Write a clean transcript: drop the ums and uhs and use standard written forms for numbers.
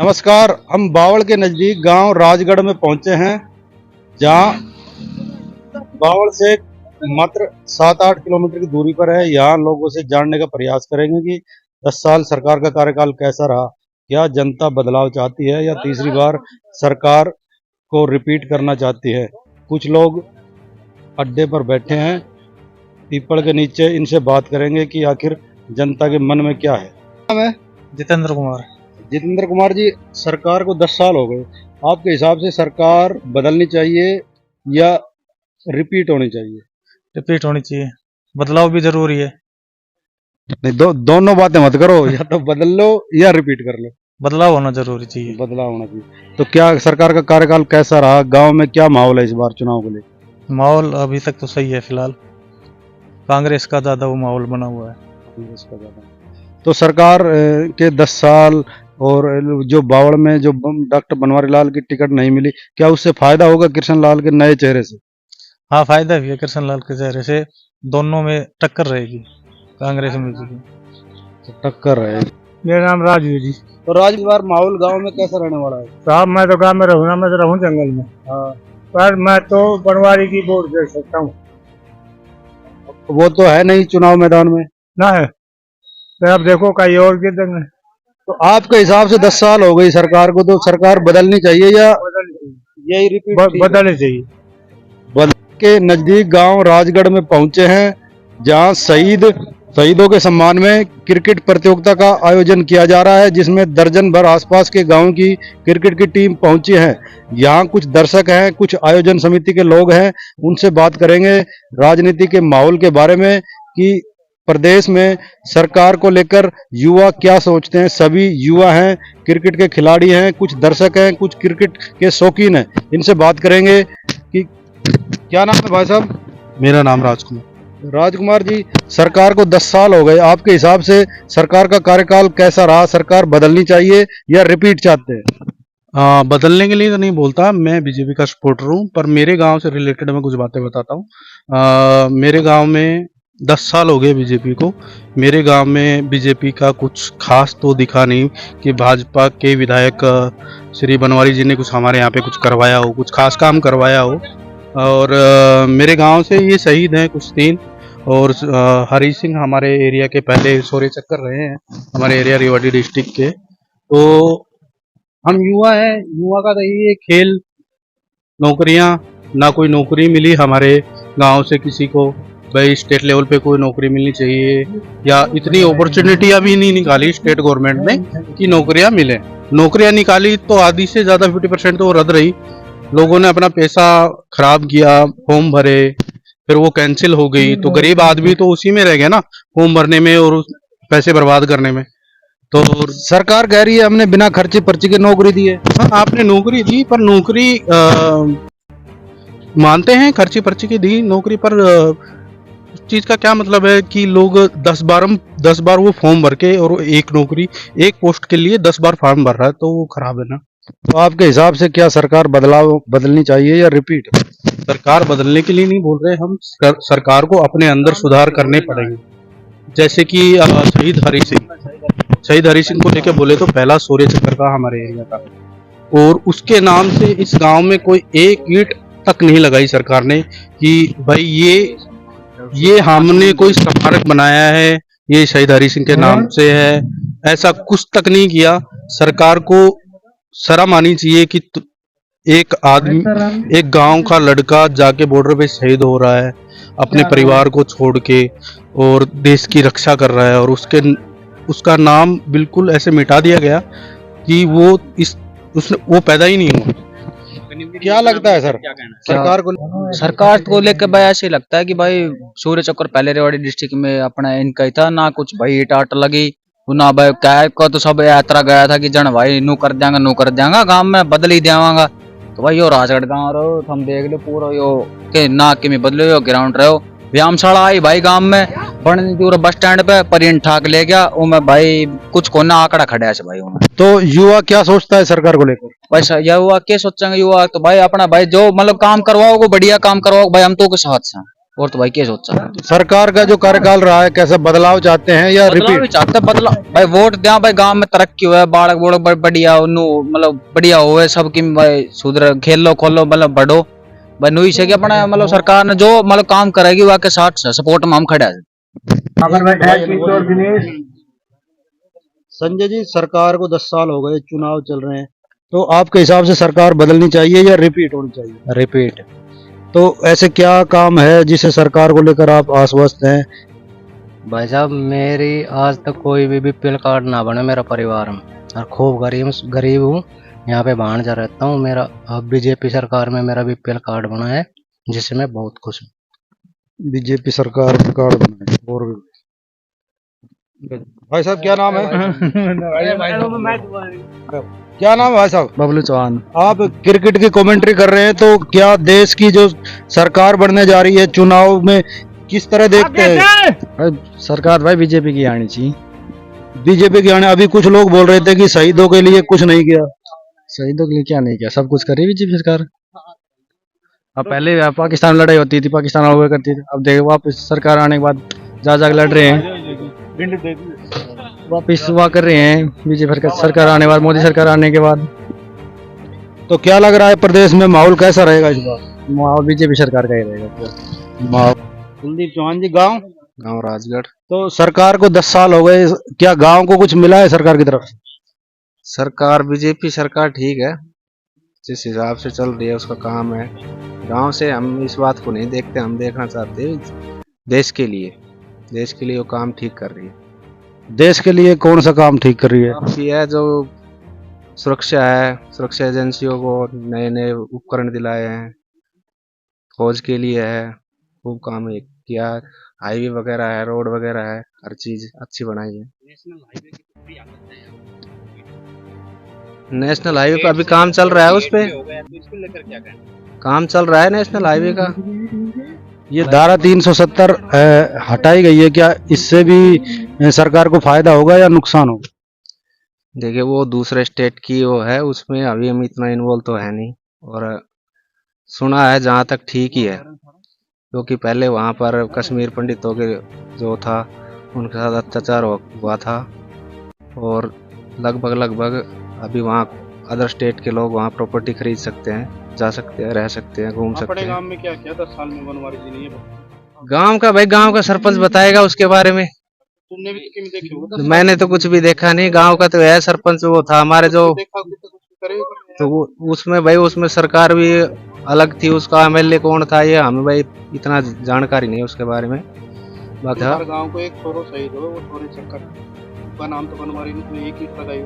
नमस्कार। हम बावल के नजदीक गांव राजगढ़ में पहुंचे हैं, जहां बावल से मात्र 7-8 किलोमीटर की दूरी पर है। यहाँ लोगों से जानने का प्रयास करेंगे कि 10 साल सरकार का कार्यकाल कैसा रहा, क्या जनता बदलाव चाहती है या तीसरी बार सरकार को रिपीट करना चाहती है। कुछ लोग अड्डे पर बैठे हैं पीपल के नीचे, इनसे बात करेंगे कि आखिर जनता के मन में क्या है। नाम है जितेंद्र कुमार। जितेंद्र कुमार जी, सरकार को 10 साल हो गए, आपके हिसाब से सरकार बदलनी चाहिए या रिपीट होनी चाहिए? रिपीट होनी चाहिए, बदलाव भी जरूरी है। नहीं, दोनों बातें मत करो, या तो बदल लो या रिपीट कर लो। बदलाव होना जरूरी चाहिए। बदलाव होना चाहिए। तो क्या सरकार का कार्यकाल कैसा रहा, गांव में क्या माहौल है इस बार चुनाव को लेकर? माहौल अभी तक तो सही है, फिलहाल कांग्रेस का ज्यादा वो माहौल बना हुआ है। कांग्रेस का ज्यादा। तो सरकार के 10 साल और जो बावड़ में जो डॉक्टर बनवारी लाल की टिकट नहीं मिली, क्या उससे फायदा होगा कृष्ण लाल के नए चेहरे से? हाँ, फायदा भी है कृष्ण लाल के चेहरे से। दोनों में टक्कर रहेगी, कांग्रेस में भी। तो टक्कर रहेगी। मेरा नाम राजू जी। तो राज, इस बार माहौल गांव में कैसा रहने वाला है? साहब मैं तो गाँव में रहूँ ना, मैं तो रहूँ जंगल में। हाँ, पर मैं तो बनवारी की वोट दे सकता हूँ वो तो है नहीं चुनाव मैदान में ना है। फिर अब देखो कहीं और के देंगे। तो आपके हिसाब से 10 साल हो गई सरकार को, तो सरकार बदलनी चाहिए या यही रिपीट? बदलनी चाहिए। बदल के नजदीक गांव राजगढ़ में पहुंचे हैं, जहां शहीदों के सम्मान में क्रिकेट प्रतियोगिता का आयोजन किया जा रहा है, जिसमें दर्जन भर आसपास के गांव की क्रिकेट की टीम पहुंची है। यहां कुछ दर्शक हैं, कुछ आयोजन समिति के लोग हैं, उनसे बात करेंगे राजनीति के माहौल के बारे में कि प्रदेश में सरकार को लेकर युवा क्या सोचते हैं। सभी युवा हैं, क्रिकेट के खिलाड़ी हैं, कुछ दर्शक हैं, कुछ क्रिकेट के शौकीन हैं। इनसे बात करेंगे कि क्या नाम है भाई साहब? मेरा नाम राजकुमार। राजकुमार जी, सरकार को 10 साल हो गए, आपके हिसाब से सरकार का कार्यकाल कैसा रहा? सरकार बदलनी चाहिए या रिपीट चाहते हैं? बदलने के लिए तो नहीं बोलता, मैं बीजेपी का सपोर्टर हूँ, पर मेरे गांव से रिलेटेड मैं कुछ बातें बताता हूँ। मेरे गांव में 10 साल हो गए बीजेपी को। मेरे गांव में बीजेपी का कुछ खास तो दिखा नहीं कि भाजपा के विधायक श्री बनवारी जी ने कुछ हमारे यहाँ पे कुछ करवाया हो, कुछ खास काम करवाया हो। और मेरे गांव से ये शहीद हैं कुछ 3, और हरी सिंह हमारे एरिया के पहले शौर्य चक्कर रहे हैं, हमारे एरिया रेवाड़ी डिस्ट्रिक्ट के। तो हम युवा हैं, युवा का तो ये खेल, नौकरियां, ना कोई नौकरी मिली हमारे गांव से किसी को। भाई स्टेट लेवल पे कोई नौकरी मिलनी चाहिए, या इतनी अपॉर्चुनिटी अभी नहीं निकाली स्टेट गवर्नमेंट ने कि नौकरियां मिले। नौकरियां निकाली तो आधी से ज्यादा 50% तो रद्द रही। लोगों ने अपना पैसा खराब किया, फॉर्म भरे, फिर वो कैंसिल हो गई, तो गरीब आदमी तो उसी में रह गया ना, फॉर्म भरने में और पैसे बर्बाद करने में। तो सरकार कह रही है हमने बिना खर्चे पर्ची के नौकरी दी है। हाँ, आपने नौकरी दी, पर नौकरी मानते हैं खर्ची पर्ची की दी नौकरी, पर उस चीज का क्या मतलब है कि लोग 10 बार वो फॉर्म भर के, और एक नौकरी, एक पोस्ट के लिए 10 बार फॉर्म भर रहा है, तो वो खराब है ना। तो आपके हिसाब से क्या सरकार बदलनी चाहिए या रिपीट? सरकार बदलने के लिए नहीं बोल रहे हम, सरकार को अपने अंदर सुधार करने पड़ेंगे। जैसे कि शहीद हरी सिंह को लेके बोले तो पहला शौर्य चक्कर का हमारे एरिया का, और उसके नाम से इस गांव में कोई एक ईंट तक नहीं लगाई सरकार ने कि भाई ये हमने कोई स्मारक बनाया है, ये शहीद हरी सिंह के नाम से है, ऐसा कुछ तक नहीं किया। सरकार को शर्म आनी चाहिए कि एक आदमी, एक गांव का लड़का जाके बॉर्डर पे शहीद हो रहा है अपने परिवार को छोड़ के, और देश की रक्षा कर रहा है, और उसका नाम बिल्कुल ऐसे मिटा दिया गया कि वो पैदा ही नहीं हुआ। क्या लगता है सर सरकार को लेकर भाई ऐसे लगता है कि भाई सूर्य चक्कर पहले रेवाड़ी डिस्ट्रिक्ट में अपना इनका ही था ना, कुछ भाई टाट लगी ना भाई क्या को, तो सब यात्रा गया था कि जन भाई नू कर देंगा गांव में बदल ही देवांगा। तो भाई यो राजगढ़ गाँव रहो, हम देख लो पूरा यो के नाके में बदलो, यो ग्राउंड रहो, व्यायामशाला आई भाई गांव में, बड़े दूर बस स्टैंड पे परिन ठाक ले गया वो में भाई कुछ कोना आंकड़ा खड़ा है भाई उनमें। तो युवा क्या सोचता है सरकार को लेकर? वैसा युवा क्या सोचेंगे? युवा तो भाई अपना भाई जो मतलब काम करवाओगे, बढ़िया काम करवाओगे भाई, हम तो के साथ हैं, और तो भाई क्या सोचा सरकार का जो कार्यकाल रहा है कैसा बदलाव चाहते हैं या बदलाव रिपीट? भी चाहते हैं, बदलाव भाई वोट दिया भाई गांव में तरक्की हुआ है बाढ़ बूढ़ बढ़िया उन्नु मतलब बढ़िया हुए सबकी भाई सुधर खेलो खोलो मतलब बढ़ो भाई नुई से कि अपना मतलब सरकार ने जो मतलब काम करेगी वह के साथ सपोर्ट में हम खड़े हैं। संजय जी, सरकार को 10 साल हो गए, चुनाव चल रहे हैं, तो आपके हिसाब से सरकार बदलनी चाहिए या रिपीट होनी चाहिए? रिपीट। तो ऐसे क्या काम है जिसे सरकार को लेकर आप आश्वस्त हैं? भाई साहब मेरी आज तक कोई भी बीपीएल कार्ड ना बने मेरा परिवार में, और खूब गरीब हूँ, यहाँ पे भांजा रहता हूँ। मेरा अब बीजेपी सरकार में मेरा बीपीएल कार्ड बना है जिससे मैं बहुत खुश हूँ। बीजेपी सरकार का कार्ड बना है। और भाई साहब क्या नाम है? क्या नाम है भाई साहब? बबलू चौहान। आप क्रिकेट की कमेंट्री कर रहे हैं, तो क्या देश की जो सरकार बनने जा रही है चुनाव में किस तरह देखते हैं? सरकार भाई बीजेपी की आनी चाहिए। बीजेपी के आने अभी कुछ लोग बोल रहे थे कि शहीदों के लिए कुछ नहीं किया। शहीदों के लिए क्या नहीं किया, सब कुछ कर रही बीजेपी सरकार। अब पहले पाकिस्तान में लड़ाई होती थी, पाकिस्तान हुआ करती थी, अब देखो वापस सरकार आने के बाद जा लड़ रहे हैं, वापिस हुआ कर रहे हैं बीजेपी सरकार आने के बाद, मोदी सरकार आने के बाद। तो क्या लग रहा है प्रदेश में माहौल कैसा रहेगा इस बार? माहौल बीजेपी सरकार का ही रहेगा। कुलदीप चौहान जी, गांव राजगढ़। तो सरकार को 10 साल हो गए, क्या गांव को कुछ मिला है सरकार की तरफ से? सरकार बीजेपी सरकार ठीक है, जिस हिसाब से चल रही है उसका काम है। गांव से हम इस बात को नहीं देखते, हम देखना चाहते हैं देश के लिए वो काम ठीक कर रही है। देश के लिए कौन सा काम ठीक कर रही है? काफी है, जो सुरक्षा है, सुरक्षा एजेंसियों को नए उपकरण दिलाए हैं, फौज के लिए है, खूब काम है किया। हाईवे वगैरह है, रोड वगैरह है, हर चीज अच्छी बनाई है। नेशनल हाईवे पे अभी काम चल रहा है, उस पे काम चल रहा है नेशनल हाईवे का। ये धारा 370 हटाई गई है, क्या इससे भी सरकार को फायदा होगा या नुकसान होगा? देखिए वो दूसरे स्टेट की वो है, उसमें अभी हम इतना इन्वॉल्व तो है नहीं, और सुना है जहाँ तक ठीक ही है, क्योंकि पहले वहाँ पर कश्मीर पंडितों के जो था उनके साथ अत्याचार हुआ था, और लगभग अभी वहाँ अदर स्टेट के लोग वहाँ प्रॉपर्टी खरीद सकते हैं, जा सकते हैं, रह सकते हैं, घूम सकते हैं। गांव में क्या किया 10 साल में बनवारी जी ने? गांव का भाई गांव का सरपंच बताएगा उसके बारे में। तुमने भी तो देखे होगा। मैंने तो कुछ भी देखा नहीं, गांव का तो है सरपंच वो था हमारे जो, तो उसमें भाई उसमें सरकार भी अलग थी, उसका एमएलए कौन था ये हमें भाई इतना जानकारी नहीं है उसके बारे में। बाकी हाँ, गांव को एक छोरो शहीद हो, वो छोरे चक्कर का नाम तो बनवारी नहीं, एक ही लगाई।